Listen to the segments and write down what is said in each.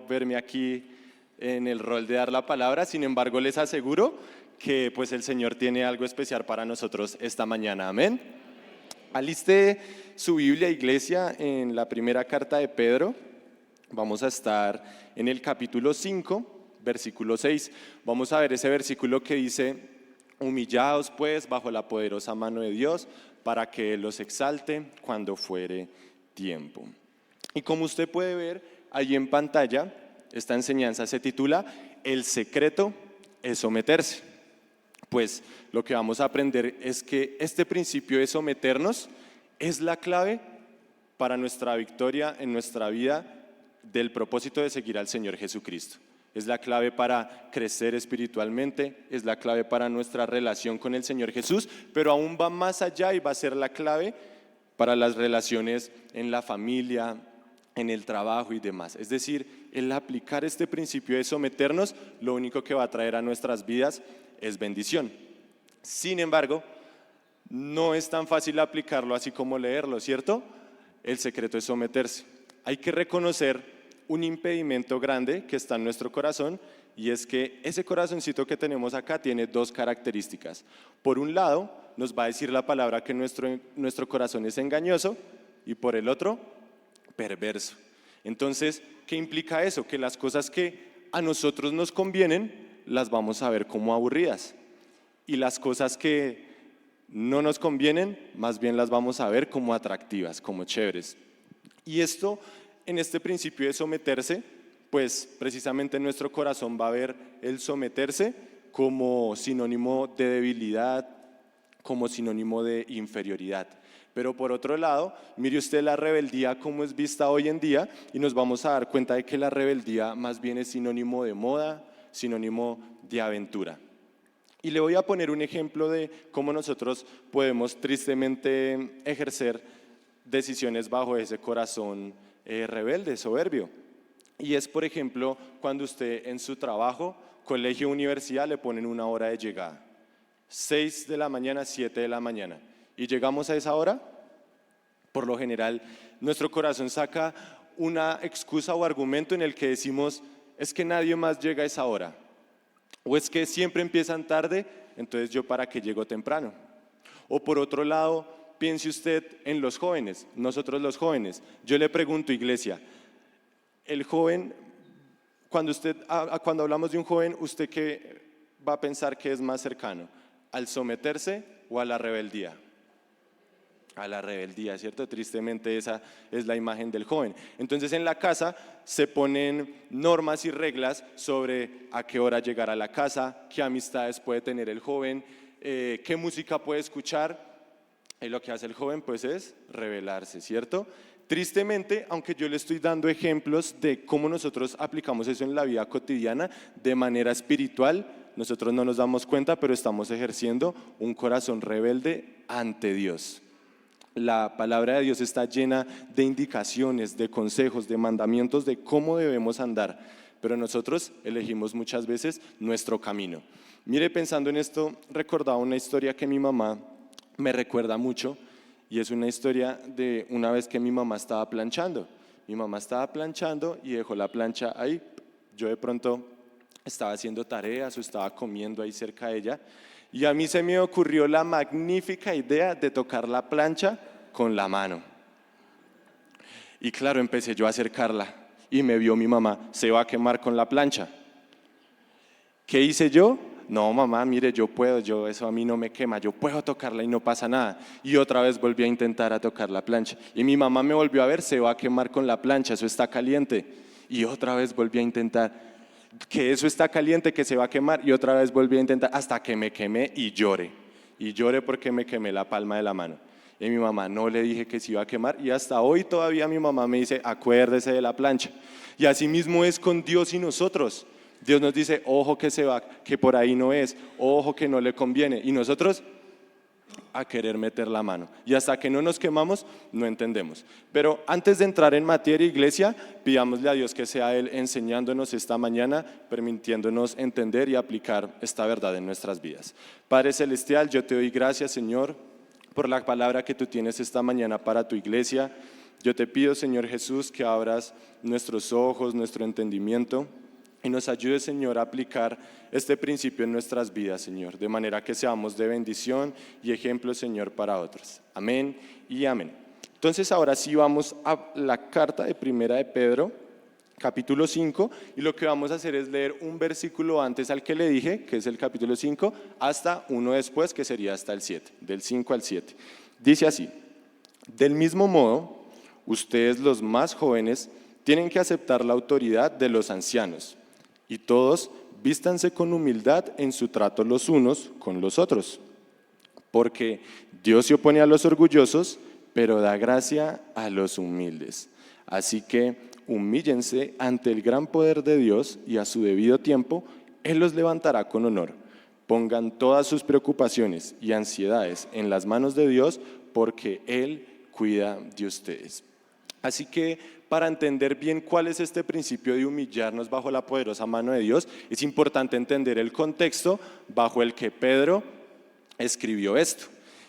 verme aquí en el rol de dar la palabra, sin embargo les aseguro que pues el Señor tiene algo especial para nosotros esta mañana, amén. Aliste su Biblia, iglesia, en la primera carta de Pedro. Vamos a estar en el capítulo 5, versículo 6. Vamos a ver ese versículo que dice: humillaos pues bajo la poderosa mano de Dios, para que Él los exalte cuando fuere tiempo. Y como usted puede ver ahí en pantalla, esta enseñanza se titula El secreto es someterse. Pues lo que vamos a aprender es que este principio de someternos es la clave para nuestra victoria en nuestra vida del propósito de seguir al Señor Jesucristo. Es la clave para crecer espiritualmente, es la clave para nuestra relación con el Señor Jesús, pero aún va más allá y va a ser la clave para las relaciones en la familia, en el trabajo y demás. Es decir, el aplicar este principio de someternos, lo único que va a traer a nuestras vidas es bendición. Sin embargo, no es tan fácil aplicarlo así como leerlo, ¿cierto? El secreto es someterse. Hay que reconocer un impedimento grande que está en nuestro corazón, y es que ese corazoncito que tenemos acá tiene dos características. Por un lado, nos va a decir la palabra que nuestro corazón es engañoso, y por el otro, perverso. Entonces, ¿qué implica eso? Que las cosas que a nosotros nos convienen las vamos a ver como aburridas, y las cosas que no nos convienen más bien las vamos a ver como atractivas, como chéveres. Y esto, en este principio de someterse, pues precisamente nuestro corazón va a ver el someterse como sinónimo de debilidad, como sinónimo de inferioridad. Pero por otro lado, mire usted la rebeldía como es vista hoy en día, y nos vamos a dar cuenta de que la rebeldía más bien es sinónimo de moda, sinónimo de aventura. Y le voy a poner un ejemplo de cómo nosotros podemos tristemente ejercer decisiones bajo ese corazón rebelde, soberbio. Y es, por ejemplo, cuando usted en su trabajo, colegio, universidad, le ponen una hora de llegada. 6 de la mañana, 7 de la mañana. Y llegamos a esa hora, por lo general, nuestro corazón saca una excusa o argumento en el que decimos: es que nadie más llega a esa hora, o es que siempre empiezan tarde, entonces yo para qué llego temprano. O por otro lado, piense usted en los jóvenes, nosotros los jóvenes. Yo le pregunto, iglesia, el joven, cuando hablamos de un joven, ¿usted qué va a pensar que es más cercano? ¿Al someterse o a la rebeldía? A la rebeldía, ¿cierto? Tristemente esa es la imagen del joven. Entonces en la casa se ponen normas y reglas sobre a qué hora llegar a la casa, qué amistades puede tener el joven, qué música puede escuchar, y lo que hace el joven pues es rebelarse, ¿cierto? Tristemente, aunque yo le estoy dando ejemplos de cómo nosotros aplicamos eso en la vida cotidiana de manera espiritual, nosotros no nos damos cuenta, pero estamos ejerciendo un corazón rebelde ante Dios. La palabra de Dios está llena de indicaciones, de consejos, de mandamientos de cómo debemos andar, pero nosotros elegimos muchas veces nuestro camino. Mire, pensando en esto, recordaba una historia que mi mamá me recuerda mucho, y es una historia de una vez que mi mamá estaba planchando. Mi mamá estaba planchando y dejó la plancha ahí. Yo de pronto estaba haciendo tareas o estaba comiendo ahí cerca de ella, y a mí se me ocurrió la magnífica idea de tocar la plancha con la mano. Y claro, empecé yo a acercarla y me vio mi mamá: se va a quemar con la plancha. ¿Qué hice yo? No, mamá, mire, yo puedo, eso a mí no me quema, yo puedo tocarla y no pasa nada. Y otra vez volví a intentar a tocar la plancha. Y mi mamá me volvió a ver: se va a quemar con la plancha, eso está caliente. Y otra vez volví a intentar: que eso está caliente, que se va a quemar. Y otra vez volví a intentar hasta que me quemé y lloré. Y lloré porque me quemé la palma de la mano. Y mi mamá: no le dije que se iba a quemar. Y hasta hoy todavía mi mamá me dice: acuérdese de la plancha. Y así mismo es con Dios y nosotros. Dios nos dice: ojo que se va, que por ahí no es, ojo que no le conviene. Y nosotros a querer meter la mano. Y hasta que no nos quemamos, no entendemos. Pero antes de entrar en materia, iglesia, pidámosle a Dios que sea Él enseñándonos esta mañana, permitiéndonos entender y aplicar esta verdad en nuestras vidas. Padre Celestial, yo te doy gracias, Señor, por la palabra que tú tienes esta mañana para tu iglesia. Yo te pido, Señor Jesús, que abras nuestros ojos, nuestro entendimiento y nos ayudes, Señor, a aplicar este principio en nuestras vidas, Señor, de manera que seamos de bendición y ejemplo, Señor, para otros. Amén y amén. Entonces, ahora sí vamos a la carta de Primera de Pedro, capítulo 5, y lo que vamos a hacer es leer un versículo antes al que le dije, que es el capítulo 5, hasta uno después, que sería hasta el 7, del 5 al 7. Dice así: del mismo modo, ustedes los más jóvenes tienen que aceptar la autoridad de los ancianos, y todos vístanse con humildad en su trato los unos con los otros, porque Dios se opone a los orgullosos, pero da gracia a los humildes. Así que humíllense ante el gran poder de Dios y a su debido tiempo Él los levantará con honor. Pongan todas sus preocupaciones y ansiedades en las manos de Dios, porque Él cuida de ustedes. Así que para entender bien cuál es este principio de humillarnos bajo la poderosa mano de Dios, es importante entender el contexto bajo el que Pedro escribió esto.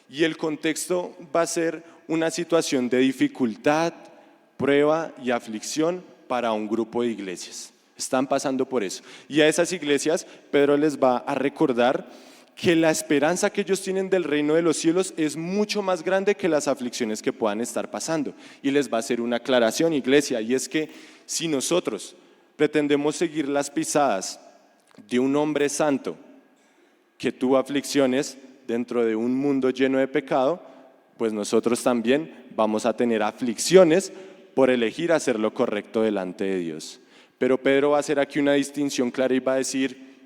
Y el contexto va a ser una situación de dificultad, prueba y aflicción para un grupo de iglesias. Están pasando por eso. Y a esas iglesias Pedro les va a recordar que la esperanza que ellos tienen del reino de los cielos es mucho más grande que las aflicciones que puedan estar pasando. Y les va a hacer una aclaración, iglesia, y es que si nosotros pretendemos seguir las pisadas de un hombre santo que tuvo aflicciones dentro de un mundo lleno de pecado, pues nosotros también vamos a tener aflicciones por elegir hacer lo correcto delante de Dios. Pero Pedro va a hacer aquí una distinción clara y va a decir: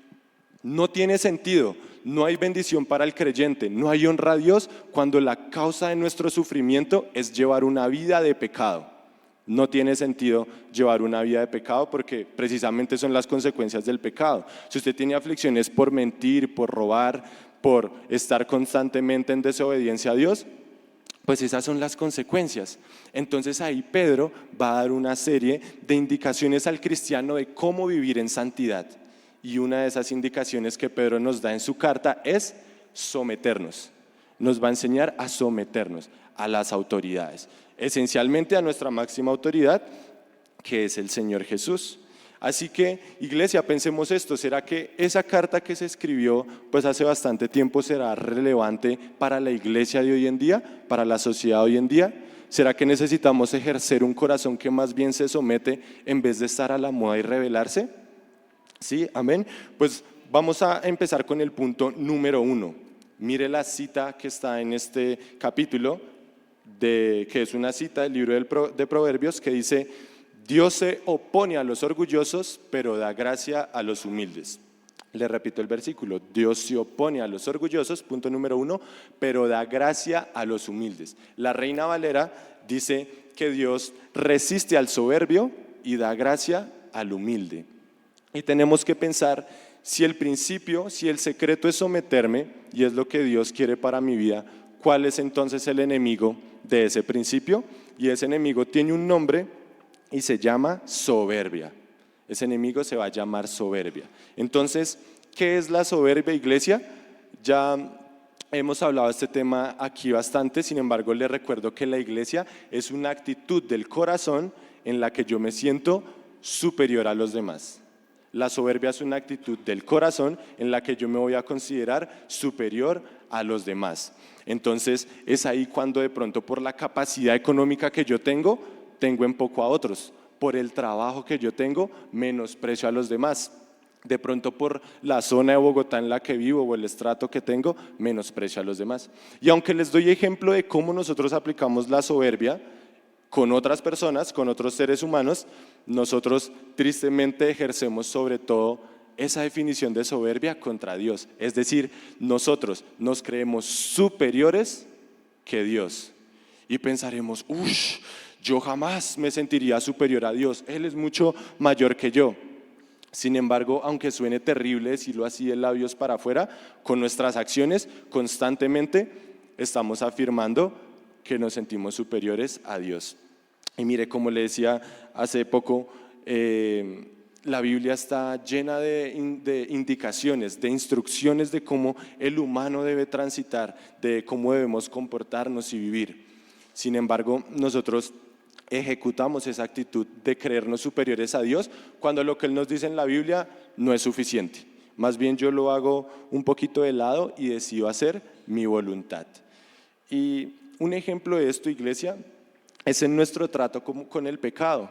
no tiene sentido, no hay bendición para el creyente, no hay honra a Dios cuando la causa de nuestro sufrimiento es llevar una vida de pecado. No tiene sentido llevar una vida de pecado porque precisamente son las consecuencias del pecado. Si usted tiene aflicciones por mentir, por robar, por estar constantemente en desobediencia a Dios, pues esas son las consecuencias. Entonces ahí Pedro va a dar una serie de indicaciones al cristiano de cómo vivir en santidad. Y una de esas indicaciones que Pedro nos da en su carta es someternos. Nos va a enseñar a someternos a las autoridades, esencialmente a nuestra máxima autoridad, que es el Señor Jesús. Así que, iglesia, pensemos esto: ¿será que esa carta que se escribió pues hace bastante tiempo será relevante para la iglesia de hoy en día, para la sociedad de hoy en día? ¿Será que necesitamos ejercer un corazón que más bien se somete en vez de estar a la moda y rebelarse? Sí, amén. Pues vamos a empezar con el punto número 1. Mire la cita que está en este capítulo, que es una cita del libro de Proverbios, que dice: Dios se opone a los orgullosos, pero da gracia a los humildes. Le repito el versículo: Dios se opone a los orgullosos, punto número 1, pero da gracia a los humildes. La Reina Valera dice que Dios resiste al soberbio y da gracia al humilde. Y tenemos que pensar si el principio, si el secreto es someterme y es lo que Dios quiere para mi vida, ¿cuál es entonces el enemigo de ese principio? Y ese enemigo tiene un nombre y se llama soberbia. Ese enemigo se va a llamar soberbia. Entonces, ¿qué es la soberbia, iglesia? Ya hemos hablado de este tema aquí bastante, sin embargo, les recuerdo que la iglesia es una actitud del corazón en la que yo me siento superior a los demás. La soberbia es una actitud del corazón en la que yo me voy a considerar superior a los demás. Entonces, es ahí cuando de pronto por la capacidad económica que yo tengo en poco a otros. Por el trabajo que yo tengo, menosprecio a los demás. De pronto por la zona de Bogotá en la que vivo o el estrato que tengo, menosprecio a los demás. Y aunque les doy ejemplo de cómo nosotros aplicamos la soberbia con otras personas, con otros seres humanos, nosotros tristemente ejercemos sobre todo esa definición de soberbia contra Dios. Es decir, nosotros nos creemos superiores que Dios y pensaremos: yo jamás me sentiría superior a Dios, Él es mucho mayor que yo. Sin embargo, aunque suene terrible decirlo así de labios para afuera, con nuestras acciones constantemente estamos afirmando que nos sentimos superiores a Dios. Y mire, como le decía hace poco, la Biblia está llena de indicaciones, de instrucciones de cómo el humano debe transitar, de cómo debemos comportarnos y vivir. Sin embargo, nosotros ejecutamos esa actitud de creernos superiores a Dios cuando lo que Él nos dice en la Biblia no es suficiente. Más bien yo lo hago un poquito de lado y decido hacer mi voluntad. Y un ejemplo de esto, iglesia, es en nuestro trato con el pecado.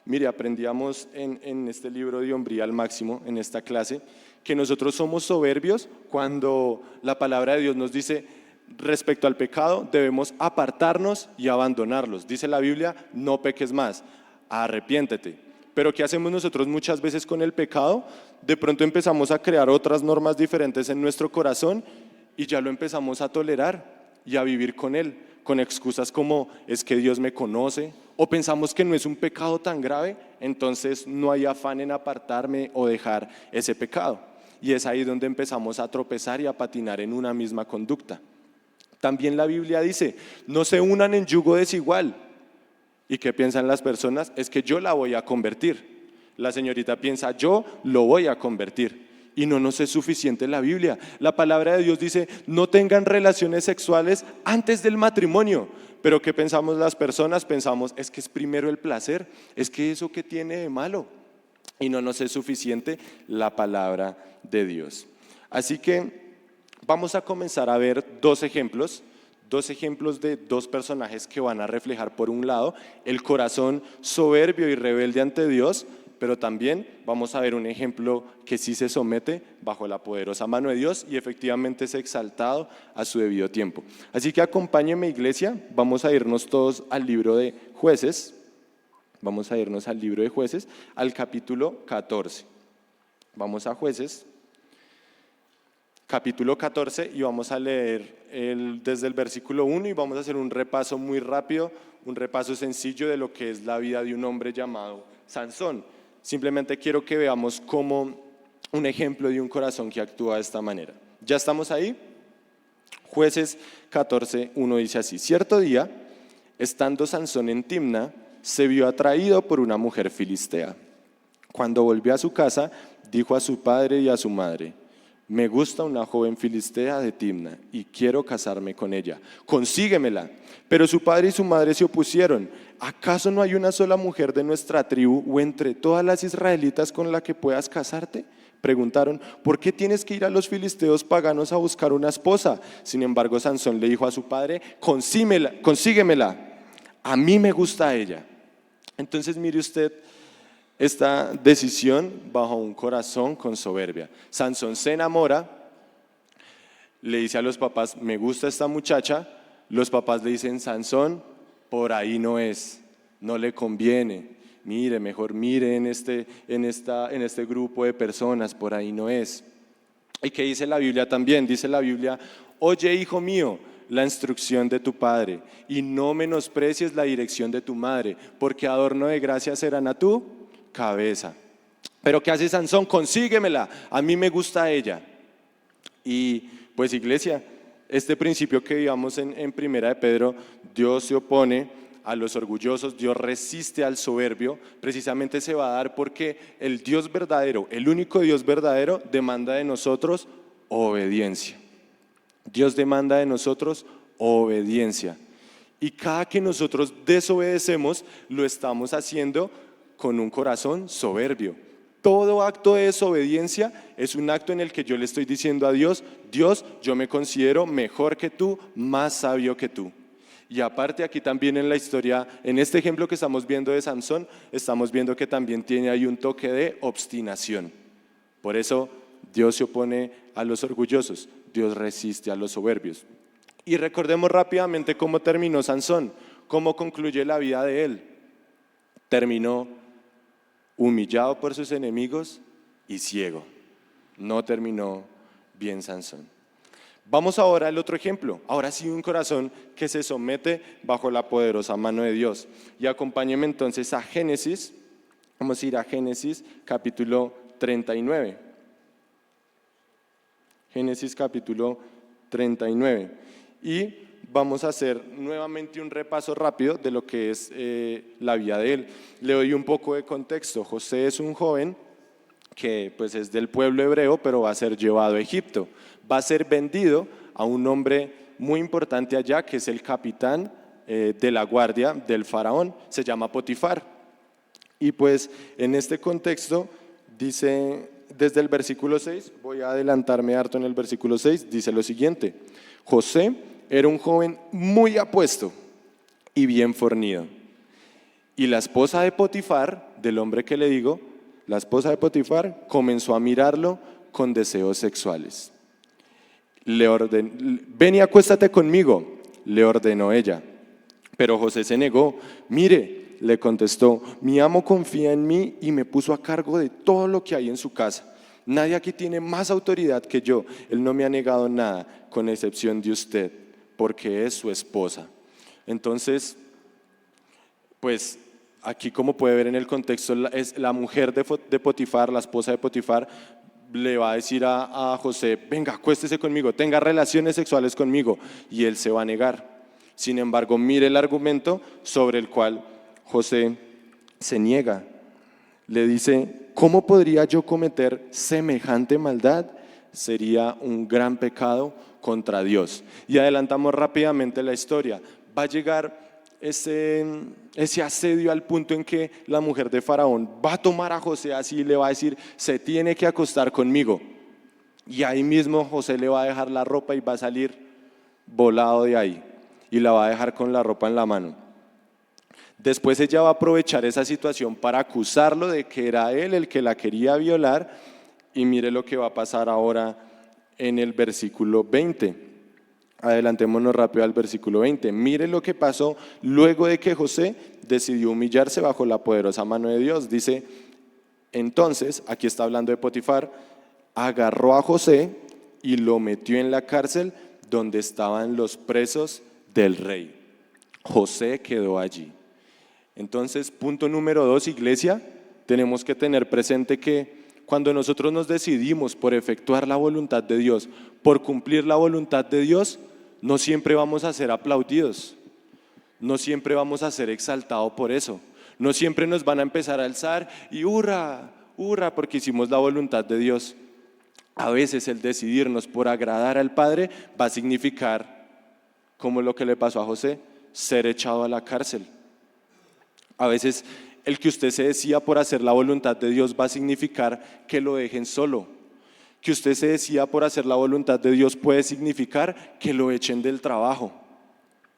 Mire, aprendíamos en este libro de Hombría al Máximo, en esta clase, que nosotros somos soberbios cuando la palabra de Dios nos dice respecto al pecado debemos apartarnos y abandonarlos. Dice la Biblia, no peques más, arrepiéntete. Pero ¿qué hacemos nosotros muchas veces con el pecado? De pronto empezamos a crear otras normas diferentes en nuestro corazón y ya lo empezamos a tolerar y a vivir con él, con excusas como es que Dios me conoce, o pensamos que no es un pecado tan grave, entonces no hay afán en apartarme o dejar ese pecado. Y es ahí donde empezamos a tropezar y a patinar en una misma conducta. También la Biblia dice, no se unan en yugo desigual. ¿Y qué piensan las personas? Es que yo la voy a convertir. La señorita piensa, yo lo voy a convertir. Y no nos es suficiente la Biblia. La palabra de Dios dice, no tengan relaciones sexuales antes del matrimonio. Pero ¿qué pensamos las personas? Pensamos, es que es primero el placer, es que eso que tiene de malo. Y no nos es suficiente la palabra de Dios. Así que vamos a comenzar a ver dos ejemplos de dos personajes que van a reflejar, por un lado, el corazón soberbio y rebelde ante Dios, pero también vamos a ver un ejemplo que sí se somete bajo la poderosa mano de Dios y efectivamente es exaltado a su debido tiempo. Así que acompáñenme, iglesia, vamos a irnos todos al libro de Jueces, al capítulo 14. Vamos a Jueces, capítulo 14, y vamos a leer desde el versículo 1 y vamos a hacer un repaso muy rápido, un repaso sencillo de lo que es la vida de un hombre llamado Sansón. Simplemente quiero que veamos como un ejemplo de un corazón que actúa de esta manera. ¿Ya estamos ahí? Jueces 14, 1 dice así: cierto día, estando Sansón en Timna, se vio atraído por una mujer filistea. Cuando volvió a su casa, dijo a su padre y a su madre: me gusta una joven filistea de Timna y quiero casarme con ella, consíguemela. Pero su padre y su madre se opusieron. ¿Acaso no hay una sola mujer de nuestra tribu o entre todas las israelitas con la que puedas casarte? Preguntaron, ¿por qué tienes que ir a los filisteos paganos a buscar una esposa? Sin embargo, Sansón le dijo a su padre, consíguemela, a mí me gusta ella. Entonces mire usted esta decisión bajo un corazón con soberbia. Sansón se enamora, le dice a los papás, me gusta esta muchacha. Los papás le dicen, Sansón, por ahí no es, no le conviene. Mire, mejor mire en este grupo de personas, por ahí no es. ¿Y qué dice la Biblia también? Dice la Biblia, oye, hijo mío, la instrucción de tu padre y no menosprecies la dirección de tu madre, porque adorno de gracia serán a tu cabeza. Pero ¿qué hace Sansón? Consíguemela, a mí me gusta ella. Y pues, iglesia, este principio que digamos en Primera de Pedro, Dios se opone a los orgullosos, Dios resiste al soberbio, precisamente se va a dar porque el Dios verdadero, el único Dios verdadero, demanda de nosotros obediencia. Dios demanda de nosotros obediencia. Y cada que nosotros desobedecemos, lo estamos haciendo con un corazón soberbio. Todo acto de desobediencia es un acto en el que yo le estoy diciendo a Dios, Dios, yo me considero mejor que tú, más sabio que tú. Y aparte aquí también en la historia, en este ejemplo que estamos viendo de Sansón, estamos viendo que también tiene ahí un toque de obstinación. Por eso Dios se opone a los orgullosos, Dios resiste a los soberbios. Y recordemos rápidamente cómo terminó Sansón, cómo concluye la vida de él. Terminó humillado por sus enemigos y ciego. No terminó bien Sansón. Vamos ahora al otro ejemplo. Ahora sí, un corazón que se somete bajo la poderosa mano de Dios. Y acompáñenme entonces a Génesis. Vamos a ir a Génesis capítulo 39. Génesis capítulo 39. Y vamos a hacer nuevamente un repaso rápido de lo que es la vida de él. Le doy un poco de contexto. José es un joven que pues es del pueblo hebreo, pero va a ser llevado a Egipto. Va a ser vendido a un hombre muy importante allá, que es el capitán de la guardia del faraón, se llama Potifar. Y pues en este contexto dice, desde el versículo 6, voy a adelantarme harto en el versículo 6, dice lo siguiente: José era un joven muy apuesto y bien fornido. Y la esposa de Potifar, del hombre que le digo, la esposa de Potifar comenzó a mirarlo con deseos sexuales. Ven y acuéstate conmigo, le ordenó ella. Pero José se negó. Mire, le contestó, mi amo confía en mí y me puso a cargo de todo lo que hay en su casa. Nadie aquí tiene más autoridad que yo. Él no me ha negado nada, con excepción de usted, porque es su esposa. Entonces, pues aquí, como puede ver en el contexto, es la mujer de Potifar, la esposa de Potifar, le va a decir a José, venga, acuéstese conmigo, tenga relaciones sexuales conmigo, y él se va a negar. Sin embargo, mire el argumento sobre el cual José se niega. Le dice, ¿cómo podría yo cometer semejante maldad? Sería un gran pecado contra Dios. Y adelantamos rápidamente la historia. Va a llegar ese asedio al punto en que la mujer de Faraón va a tomar a José así y le va a decir, se tiene que acostar conmigo. Y ahí mismo José le va a dejar la ropa y va a salir volado de ahí. Y la va a dejar con la ropa en la mano. Después ella va a aprovechar esa situación para acusarlo de que era él el que la quería violar, y mire lo que va a pasar ahora en el versículo 20. Adelantémonos rápido al versículo 20. Mire lo que pasó luego de que José decidió humillarse bajo la poderosa mano de Dios. Dice, entonces, aquí está hablando de Potifar, agarró a José y lo metió en la cárcel donde estaban los presos del rey. José quedó allí. Entonces, punto número 2, iglesia, tenemos que tener presente que cuando nosotros nos decidimos por efectuar la voluntad de Dios, por cumplir la voluntad de Dios, no siempre vamos a ser aplaudidos, no siempre vamos a ser exaltados por eso, no siempre nos van a empezar a alzar y hurra, hurra, porque hicimos la voluntad de Dios. A veces el decidirnos por agradar al Padre va a significar, como lo que le pasó a José, ser echado a la cárcel. A veces el que usted se decida por hacer la voluntad de Dios va a significar que lo dejen solo. Que usted se decida por hacer la voluntad de Dios puede significar que lo echen del trabajo,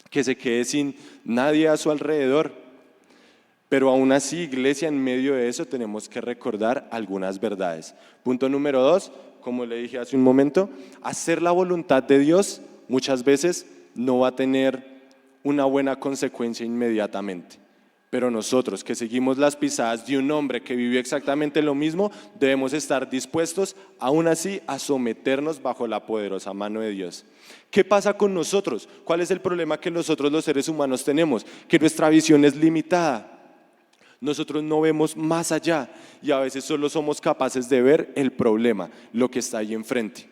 que se quede sin nadie a su alrededor. Pero aún así, iglesia, en medio de eso tenemos que recordar algunas verdades. Punto número 2, como le dije hace un momento, hacer la voluntad de Dios muchas veces no va a tener una buena consecuencia inmediatamente. Pero nosotros que seguimos las pisadas de un hombre que vivió exactamente lo mismo, debemos estar dispuestos aún así a someternos bajo la poderosa mano de Dios. ¿Qué pasa con nosotros? ¿Cuál es el problema que nosotros los seres humanos tenemos? Que nuestra visión es limitada. Nosotros no vemos más allá y a veces solo somos capaces de ver el problema, lo que está ahí enfrente.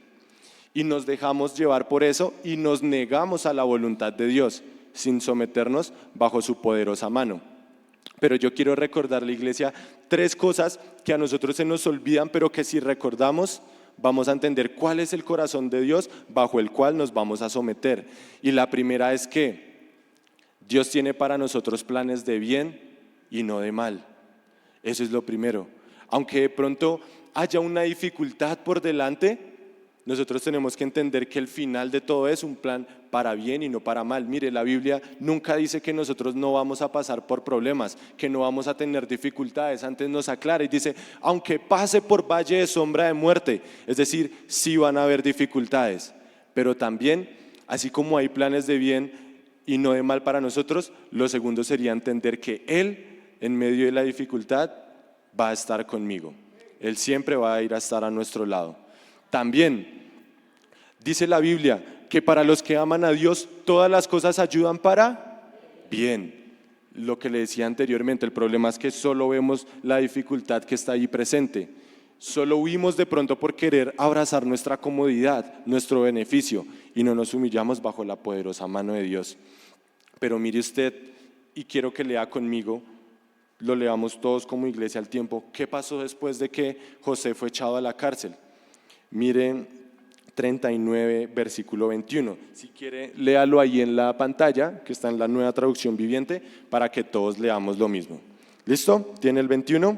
Y nos dejamos llevar por eso y nos negamos a la voluntad de Dios sin someternos bajo su poderosa mano. Pero yo quiero recordarle, iglesia, 3 cosas que a nosotros se nos olvidan, pero que si recordamos vamos a entender cuál es el corazón de Dios bajo el cual nos vamos a someter. Y la primera es que Dios tiene para nosotros planes de bien y no de mal. Eso es lo primero. Aunque de pronto haya una dificultad por delante, nosotros tenemos que entender que el final de todo es un plan para bien y no para mal. Mire, la Biblia nunca dice que nosotros no vamos a pasar por problemas, que no vamos a tener dificultades. Antes nos aclara y dice, aunque pase por valle de sombra de muerte, es decir, sí van a haber dificultades, pero también, así como hay planes de bien y no de mal para nosotros, lo segundo sería entender que Él, en medio de la dificultad, va a estar conmigo. Él siempre va a ir a estar a nuestro lado. También dice la Biblia que para los que aman a Dios todas las cosas ayudan para bien. Lo que le decía anteriormente, el problema es que solo vemos la dificultad que está ahí presente. Solo huimos de pronto por querer abrazar nuestra comodidad, nuestro beneficio, y no nos humillamos bajo la poderosa mano de Dios. Pero mire usted, y quiero que lea conmigo, lo leamos todos como iglesia al tiempo, ¿qué pasó después de que José fue echado a la cárcel? Miren 39, versículo 21. Si quiere, léalo ahí en la pantalla, que está en la Nueva Traducción Viviente, para que todos leamos lo mismo. ¿Listo? ¿Tiene el 21?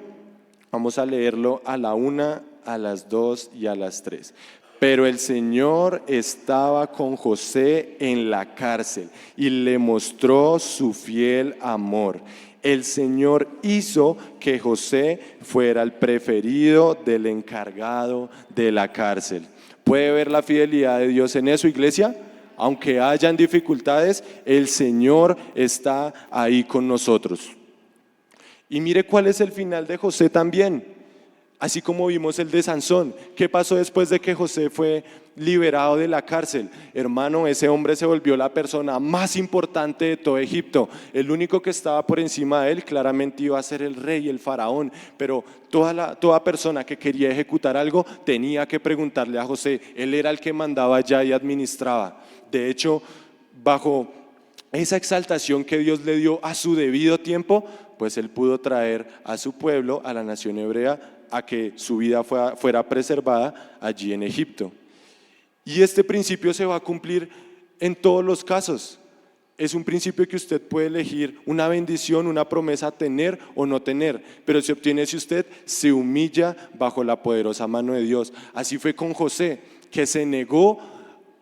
Vamos a leerlo a la 1, a las 2 y a las 3. Pero el Señor estaba con José en la cárcel y le mostró su fiel amor. El Señor hizo que José fuera el preferido del encargado de la cárcel. ¿Puede ver la fidelidad de Dios en eso, iglesia? Aunque hayan dificultades, el Señor está ahí con nosotros. Y mire cuál es el final de José también. Así como vimos el de Sansón. ¿Qué pasó después de que José fue liberado de la cárcel? Hermano, ese hombre se volvió la persona más importante de todo Egipto. El único que estaba por encima de él claramente iba a ser el rey, el faraón. Pero toda persona que quería ejecutar algo tenía que preguntarle a José. Él era el que mandaba allá y administraba. De hecho, bajo esa exaltación que Dios le dio a su debido tiempo, pues él pudo traer a su pueblo, a la nación hebrea, a que su vida fuera preservada allí en Egipto. Y este principio se va a cumplir en todos los casos. Es un principio que usted puede elegir una bendición, una promesa, tener o no tener, pero se obtiene si usted se humilla bajo la poderosa mano de Dios. Así fue con José, que se negó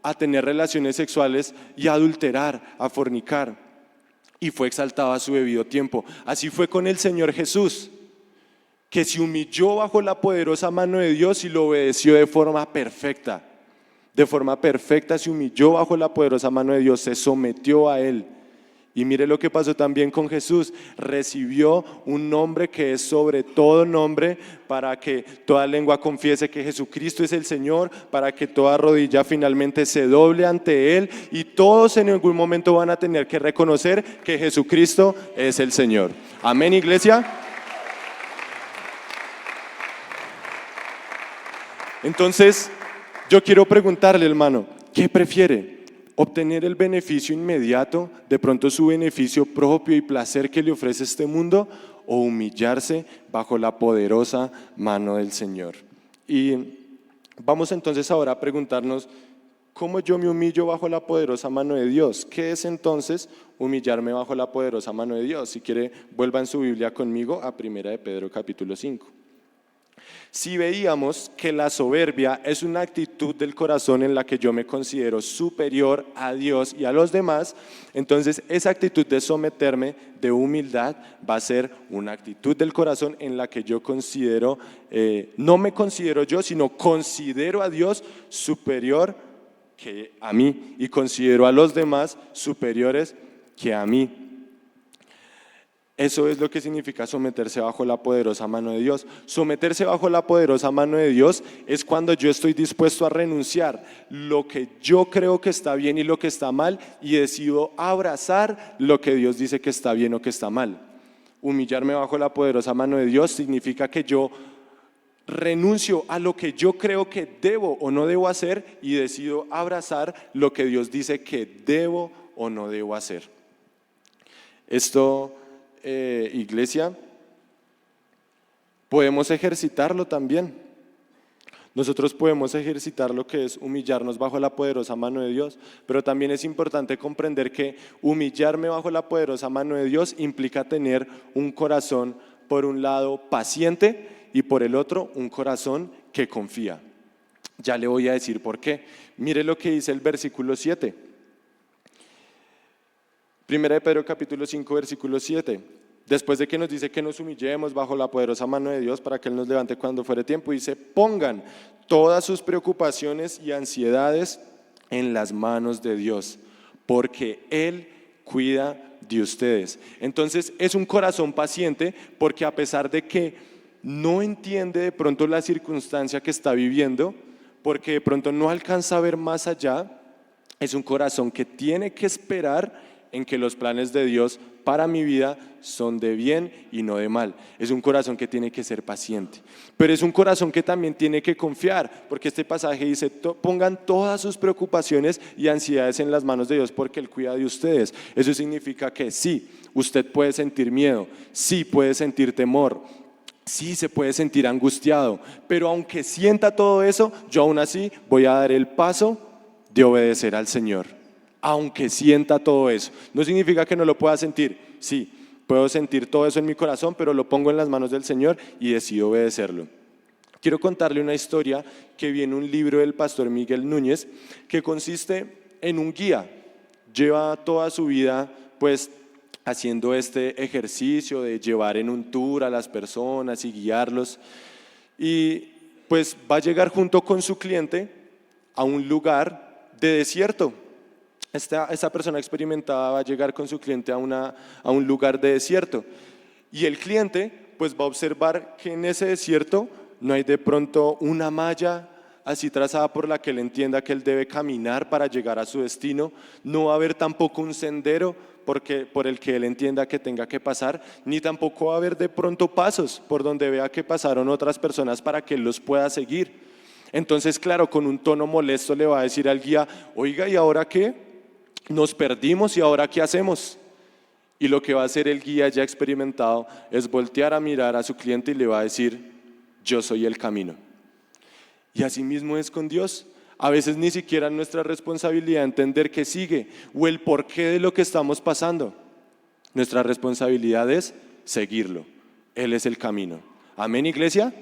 a tener relaciones sexuales y a adulterar, a fornicar, y fue exaltado a su debido tiempo. Así fue con el Señor Jesús, que se humilló bajo la poderosa mano de Dios y lo obedeció de forma perfecta. De forma perfecta se humilló bajo la poderosa mano de Dios, se sometió a Él. Y mire lo que pasó también con Jesús. Recibió un nombre que es sobre todo nombre, para que toda lengua confiese que Jesucristo es el Señor, para que toda rodilla finalmente se doble ante Él, y todos en algún momento van a tener que reconocer que Jesucristo es el Señor. Amén, iglesia. Entonces, yo quiero preguntarle, hermano, ¿qué prefiere? ¿Obtener el beneficio inmediato, de pronto su beneficio propio y placer que le ofrece este mundo, o humillarse bajo la poderosa mano del Señor? Y vamos entonces ahora a preguntarnos, ¿cómo yo me humillo bajo la poderosa mano de Dios? ¿Qué es entonces humillarme bajo la poderosa mano de Dios? Si quiere, vuelva en su Biblia conmigo a 1 de Pedro capítulo 5. Si veíamos que la soberbia es una actitud del corazón en la que yo me considero superior a Dios y a los demás, entonces esa actitud de someterme, de humildad, va a ser una actitud del corazón en la que yo considero, no me considero yo, sino considero a Dios superior que a mí, y considero a los demás superiores que a mí. Eso es lo que significa someterse bajo la poderosa mano de Dios. Someterse bajo la poderosa mano de Dios es cuando yo estoy dispuesto a renunciar lo que yo creo que está bien y lo que está mal, y decido abrazar lo que Dios dice que está bien o que está mal. Humillarme bajo la poderosa mano de Dios significa que yo renuncio a lo que yo creo que debo o no debo hacer y decido abrazar lo que Dios dice que debo o no debo hacer. Esto, iglesia, podemos ejercitarlo también. Nosotros podemos ejercitar lo que es humillarnos bajo la poderosa mano de Dios, pero también es importante comprender que humillarme bajo la poderosa mano de Dios implica tener un corazón, por un lado, paciente, y por el otro, un corazón que confía. Ya le voy a decir por qué. Mire lo que dice el versículo 7. 1 de Pedro capítulo 5, versículo 7. Después de que nos dice que nos humillemos bajo la poderosa mano de Dios para que Él nos levante cuando fuere tiempo, dice: pongan todas sus preocupaciones y ansiedades en las manos de Dios, porque Él cuida de ustedes. Entonces es un corazón paciente, porque a pesar de que no entiende de pronto la circunstancia que está viviendo, porque de pronto no alcanza a ver más allá, es un corazón que tiene que esperar en que los planes de Dios para mi vida son de bien y no de mal. Es un corazón que tiene que ser paciente, pero es un corazón que también tiene que confiar, porque este pasaje dice: pongan todas sus preocupaciones y ansiedades en las manos de Dios, porque Él cuida de ustedes. Eso significa que sí, usted puede sentir miedo, sí puede sentir temor, Sí, se puede sentir angustiado, pero aunque sienta todo eso, yo aún así voy a dar el paso de obedecer al Señor. Aunque sienta todo eso. No significa que no lo pueda sentir. Sí, puedo sentir todo eso en mi corazón, pero lo pongo en las manos del Señor y decido obedecerlo. Quiero contarle una historia que vi en un libro del pastor Miguel Núñez, que consiste en un guía. Lleva toda su vida, pues, haciendo este ejercicio de llevar en un tour a las personas y guiarlos. Y pues va a llegar junto con su cliente a un lugar de desierto. Esta persona experimentada va a llegar con su cliente a un lugar de desierto. Y el cliente pues va a observar que en ese desierto no hay de pronto una malla así trazada por la que él entienda que él debe caminar para llegar a su destino. No va a haber tampoco un sendero por el que él entienda que tenga que pasar, ni tampoco va a haber de pronto pasos por donde vea que pasaron otras personas para que él los pueda seguir. Entonces, claro, con un tono molesto le va a decir al guía: oiga, ¿y ahora qué? Nos perdimos, ¿y ahora qué hacemos? Y lo que va a hacer el guía ya experimentado es voltear a mirar a su cliente y le va a decir: yo soy el camino. Y así mismo es con Dios. A veces ni siquiera es nuestra responsabilidad entender qué sigue o el porqué de lo que estamos pasando. Nuestra responsabilidad es seguirlo. Él es el camino. Amén, iglesia.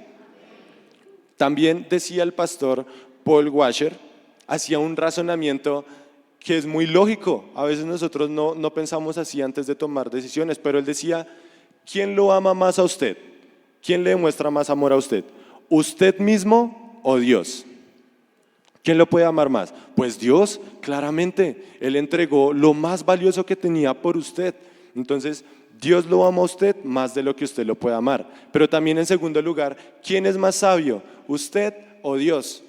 También decía el pastor Paul Washer, hacía un razonamiento que es muy lógico. A veces nosotros no pensamos así antes de tomar decisiones, pero él decía: ¿quién lo ama más a usted? ¿Quién le demuestra más amor a usted? ¿Usted mismo o Dios? ¿Quién lo puede amar más? Pues Dios, claramente. Él entregó lo más valioso que tenía por usted. Entonces, Dios lo ama a usted más de lo que usted lo puede amar. Pero también, en segundo lugar, ¿quién es más sabio? ¿Usted o Dios?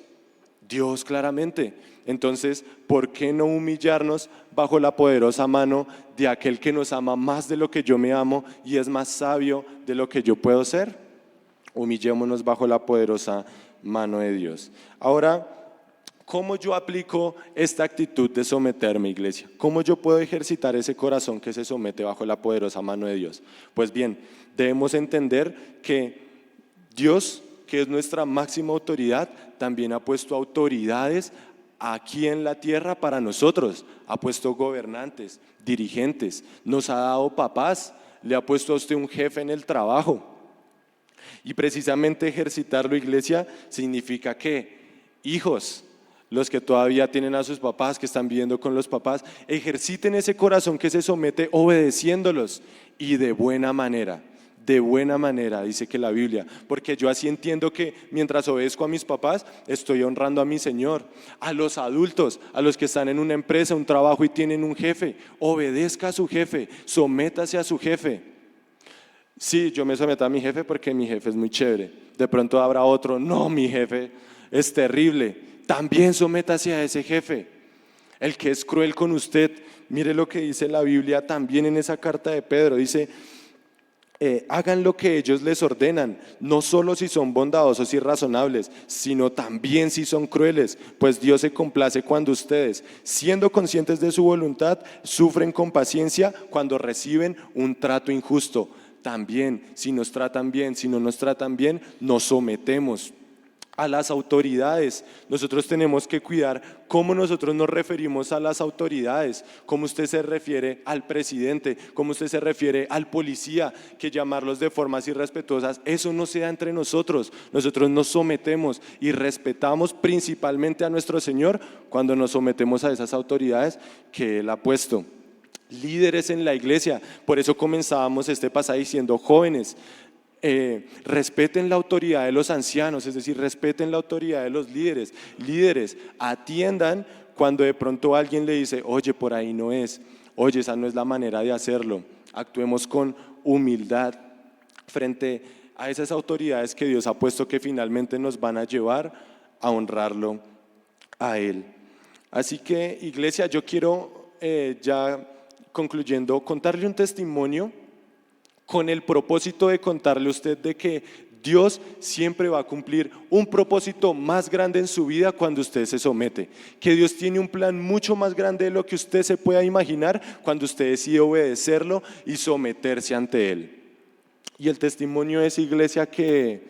Dios, claramente. Entonces, ¿por qué no humillarnos bajo la poderosa mano de aquel que nos ama más de lo que yo me amo y es más sabio de lo que yo puedo ser? Humillémonos bajo la poderosa mano de Dios. Ahora, ¿cómo yo aplico esta actitud de someterme, iglesia? ¿Cómo yo puedo ejercitar ese corazón que se somete bajo la poderosa mano de Dios? Pues bien, debemos entender que Dios, que es nuestra máxima autoridad, también ha puesto autoridades aquí en la tierra para nosotros. Ha puesto gobernantes, dirigentes, nos ha dado papás, le ha puesto a usted un jefe en el trabajo. Y precisamente ejercitarlo, iglesia, significa que hijos, los que todavía tienen a sus papás, que están viviendo con los papás, ejerciten ese corazón que se somete obedeciéndolos y de buena manera, dice que la Biblia, porque yo así entiendo que mientras obedezco a mis papás, estoy honrando a mi Señor. A los adultos, a los que están en una empresa, un trabajo y tienen un jefe, obedezca a su jefe, sométase a su jefe. Sí, yo me someto a mi jefe porque mi jefe es muy chévere. De pronto habrá otro: no, mi jefe es terrible. También sométase a ese jefe. El que es cruel con usted, mire lo que dice la Biblia también en esa carta de Pedro. Dice: hagan lo que ellos les ordenan, no solo si son bondadosos y razonables, sino también si son crueles, pues Dios se complace cuando ustedes, siendo conscientes de su voluntad, sufren con paciencia cuando reciben un trato injusto. También, si nos tratan bien, si no nos tratan bien, nos sometemos a las autoridades. Nosotros tenemos que cuidar cómo nosotros nos referimos a las autoridades, cómo usted se refiere al presidente, cómo usted se refiere al policía, que llamarlos de formas irrespetuosas, eso no se da entre nosotros. Nosotros nos sometemos y respetamos principalmente a nuestro Señor cuando nos sometemos a esas autoridades que Él ha puesto. Líderes en la iglesia, por eso comenzábamos este pasaje diciendo: jóvenes, respeten la autoridad de los ancianos, es decir, respeten la autoridad de los líderes. Líderes, atiendan cuando de pronto alguien le dice: oye, por ahí no es, oye, esa no es la manera de hacerlo. Actuemos con humildad frente a esas autoridades que Dios ha puesto, que finalmente nos van a llevar a honrarlo a Él. Así que, iglesia, yo quiero ya concluyendo, contarle un testimonio con el propósito de contarle a usted de que Dios siempre va a cumplir un propósito más grande en su vida cuando usted se somete, que Dios tiene un plan mucho más grande de lo que usted se pueda imaginar cuando usted decide obedecerlo y someterse ante Él. Y el testimonio es, iglesia, que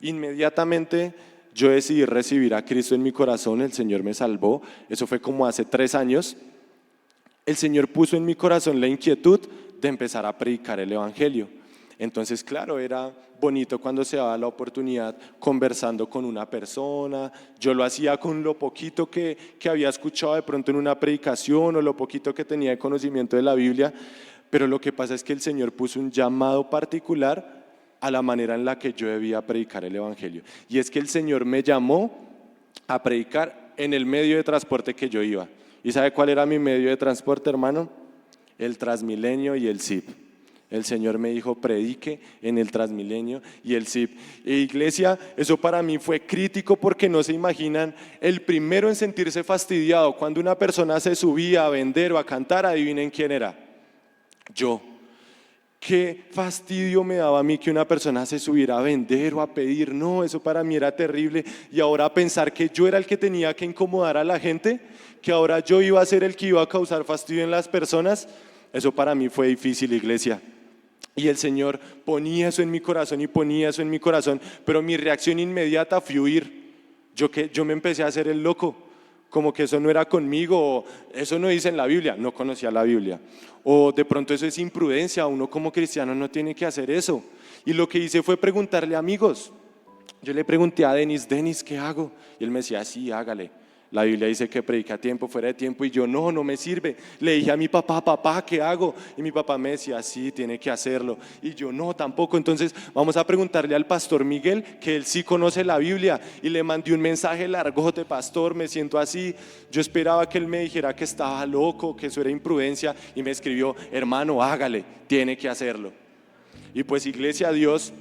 inmediatamente yo decidí recibir a Cristo en mi corazón. El Señor me salvó. Eso fue como hace 3 años. El Señor puso en mi corazón la inquietud de empezar a predicar el Evangelio. Entonces, claro, era bonito cuando se daba la oportunidad conversando con una persona. Yo lo hacía con lo poquito que había escuchado de pronto en una predicación o lo poquito que tenía de conocimiento de la Biblia. Pero lo que pasa es que el Señor puso un llamado particular a la manera en la que yo debía predicar el Evangelio. Y es que el Señor me llamó a predicar en el medio de transporte que yo iba. ¿Y sabe cuál era mi medio de transporte, hermano? El Transmilenio y el ZIP. El Señor me dijo, predique en el Transmilenio y el ZIP. E iglesia, eso para mí fue crítico porque no se imaginan, el primero en sentirse fastidiado cuando una persona se subía a vender o a cantar, adivinen quién era. Yo. Qué fastidio me daba a mí que una persona se subiera a vender o a pedir. No, eso para mí era terrible. Y ahora pensar que yo era el que tenía que incomodar a la gente, que ahora yo iba a ser el que iba a causar fastidio en las personas, eso para mí fue difícil, iglesia. Y el Señor ponía eso en mi corazón y ponía eso en mi corazón, pero mi reacción inmediata fue huir. Yo me empecé a hacer el loco, como que eso no era conmigo, o eso no dice en la Biblia, no conocía la Biblia, o de pronto eso es imprudencia, uno como cristiano no tiene que hacer eso. Y lo que hice fue preguntarle a amigos. Yo le pregunté a Denis, ¿qué hago? Y él me decía, sí, hágale. La Biblia dice que predica a tiempo, fuera de tiempo, y yo no me sirve. Le dije a mi papá, ¿qué hago? Y mi papá me decía, sí, tiene que hacerlo. Y yo no, tampoco. Entonces vamos a preguntarle al pastor Miguel, que él sí conoce la Biblia. Y le mandé un mensaje largote, pastor, me siento así. Yo esperaba que él me dijera que estaba loco, que eso era imprudencia. Y me escribió, hermano, hágale, tiene que hacerlo. Y pues iglesia, Dios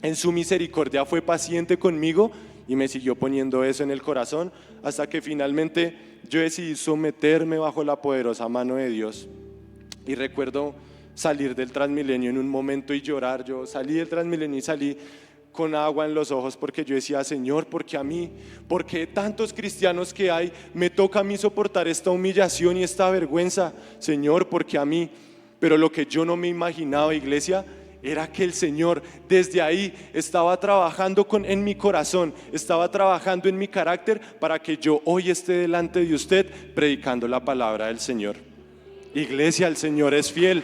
en su misericordia fue paciente conmigo y me siguió poniendo eso en el corazón hasta que finalmente yo decidí someterme bajo la poderosa mano de Dios. Y recuerdo salir del Transmilenio en un momento y llorar. Yo salí del Transmilenio y salí con agua en los ojos porque yo decía, Señor, ¿por qué a mí? ¿Por qué tantos cristianos que hay me toca a mí soportar esta humillación y esta vergüenza? Señor, ¿por qué a mí? Pero lo que yo no me imaginaba, iglesia, era que el Señor desde ahí estaba trabajando en mi corazón, estaba trabajando en mi carácter para que yo hoy esté delante de usted predicando la palabra del Señor. Iglesia, el Señor es fiel.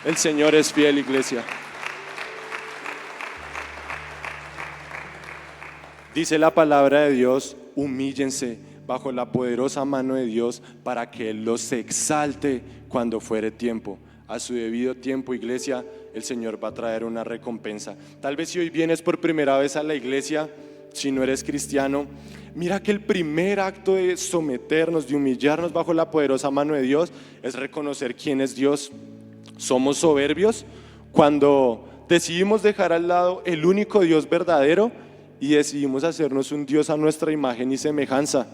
El Señor es fiel, iglesia. Dice la palabra de Dios, humíllense bajo la poderosa mano de Dios para que Él los exalte cuando fuere tiempo. A su debido tiempo, iglesia, el Señor va a traer una recompensa. Tal vez si hoy vienes por primera vez a la iglesia, si no eres cristiano, mira que el primer acto de someternos, de humillarnos bajo la poderosa mano de Dios, es reconocer quién es Dios. Somos soberbios cuando decidimos dejar al lado el único Dios verdadero y decidimos hacernos un Dios a nuestra imagen y semejanza.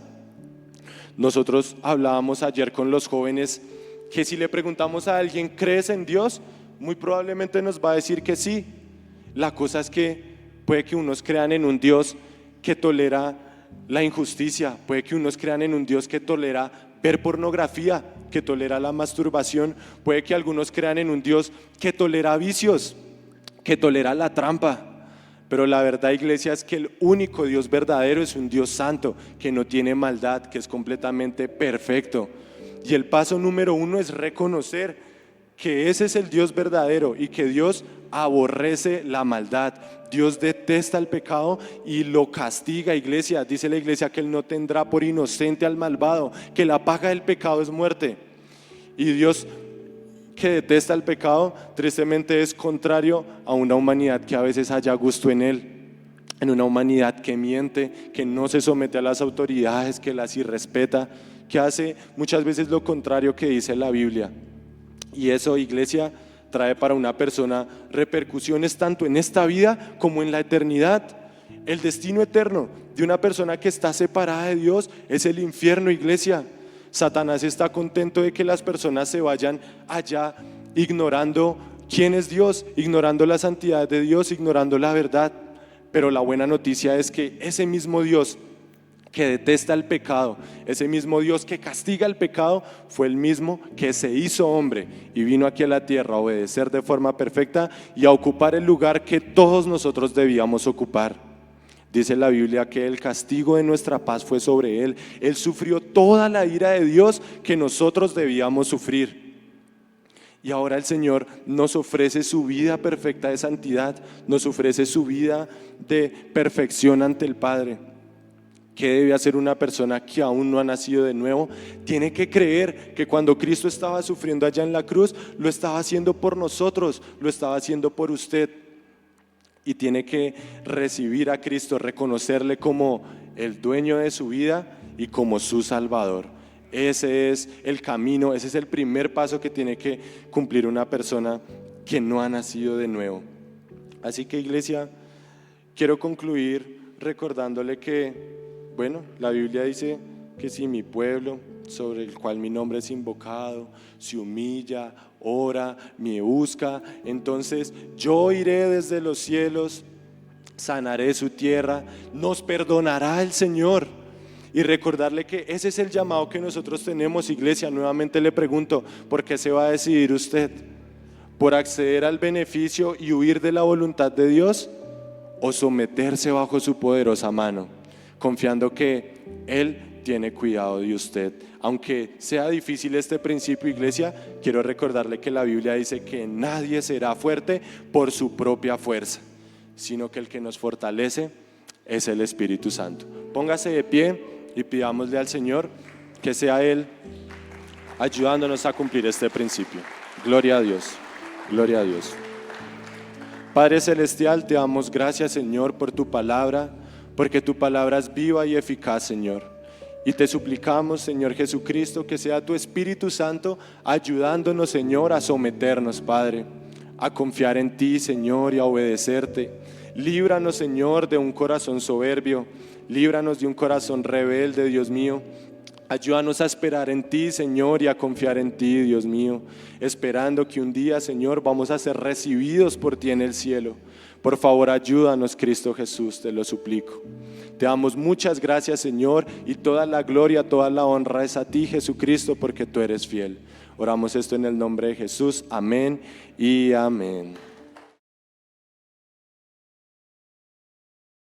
Nosotros hablábamos ayer con los jóvenes que si le preguntamos a alguien, ¿crees en Dios? Muy probablemente nos va a decir que sí. La cosa es que puede que unos crean en un Dios que tolera la injusticia, puede que unos crean en un Dios que tolera ver pornografía, que tolera la masturbación, puede que algunos crean en un Dios que tolera vicios, que tolera la trampa. Pero la verdad, iglesia, es que el único Dios verdadero es un Dios santo, que no tiene maldad, que es completamente perfecto. Y el paso número 1 es reconocer que ese es el Dios verdadero y que Dios aborrece la maldad. Dios detesta el pecado y lo castiga, iglesia. Dice la iglesia que Él no tendrá por inocente al malvado, que la paga del pecado es muerte. Y Dios que detesta el pecado, tristemente es contrario a una humanidad que a veces haya gusto en Él. En una humanidad que miente, que no se somete a las autoridades, que las irrespeta, que hace muchas veces lo contrario que dice la Biblia. Y eso, iglesia, trae para una persona repercusiones tanto en esta vida como en la eternidad. El destino eterno de una persona que está separada de Dios es el infierno, iglesia. Satanás está contento de que las personas se vayan allá ignorando quién es Dios, ignorando la santidad de Dios, ignorando la verdad. Pero la buena noticia es que ese mismo Dios que detesta el pecado, ese mismo Dios que castiga el pecado, fue el mismo que se hizo hombre y vino aquí a la tierra a obedecer de forma perfecta y a ocupar el lugar que todos nosotros debíamos ocupar. Dice la Biblia que el castigo de nuestra paz fue sobre Él. Él sufrió toda la ira de Dios que nosotros debíamos sufrir. Y ahora el Señor nos ofrece su vida perfecta de santidad, nos ofrece su vida de perfección ante el Padre. ¿Qué debe hacer una persona que aún no ha nacido de nuevo? Tiene que creer que cuando Cristo estaba sufriendo allá en la cruz, lo estaba haciendo por nosotros, lo estaba haciendo por usted. Y tiene que recibir a Cristo, reconocerle como el dueño de su vida y como su Salvador. Ese es el camino, ese es el primer paso que tiene que cumplir una persona que no ha nacido de nuevo. Así que, iglesia, quiero concluir recordándole que, bueno, la Biblia dice que si mi pueblo, sobre el cual mi nombre es invocado, se humilla, ora, me busca, entonces yo iré desde los cielos, sanaré su tierra, nos perdonará el Señor. Y recordarle que ese es el llamado que nosotros tenemos, iglesia. Nuevamente le pregunto, ¿por qué se va a decidir usted? ¿Por acceder al beneficio y huir de la voluntad de Dios? ¿O someterse bajo su poderosa mano, confiando que Él tiene cuidado de usted? Aunque sea difícil este principio, iglesia, quiero recordarle que la Biblia dice que nadie será fuerte por su propia fuerza, sino que el que nos fortalece es el Espíritu Santo. Póngase de pie y pidámosle al Señor que sea Él ayudándonos a cumplir este principio. Gloria a Dios, gloria a Dios. Padre Celestial, te damos gracias, Señor, por tu palabra, porque tu palabra es viva y eficaz, Señor. Y te suplicamos, Señor Jesucristo, que sea tu Espíritu Santo ayudándonos, Señor, a someternos, Padre, a confiar en ti, Señor, y a obedecerte. Líbranos, Señor, de un corazón soberbio, líbranos de un corazón rebelde, Dios mío. Ayúdanos a esperar en ti, Señor, y a confiar en ti, Dios mío, esperando que un día, Señor, vamos a ser recibidos por ti en el cielo. Por favor, ayúdanos, Cristo Jesús, te lo suplico. Te damos muchas gracias, Señor, y toda la gloria, toda la honra es a ti, Jesucristo, porque tú eres fiel. Oramos esto en el nombre de Jesús. Amén y amén.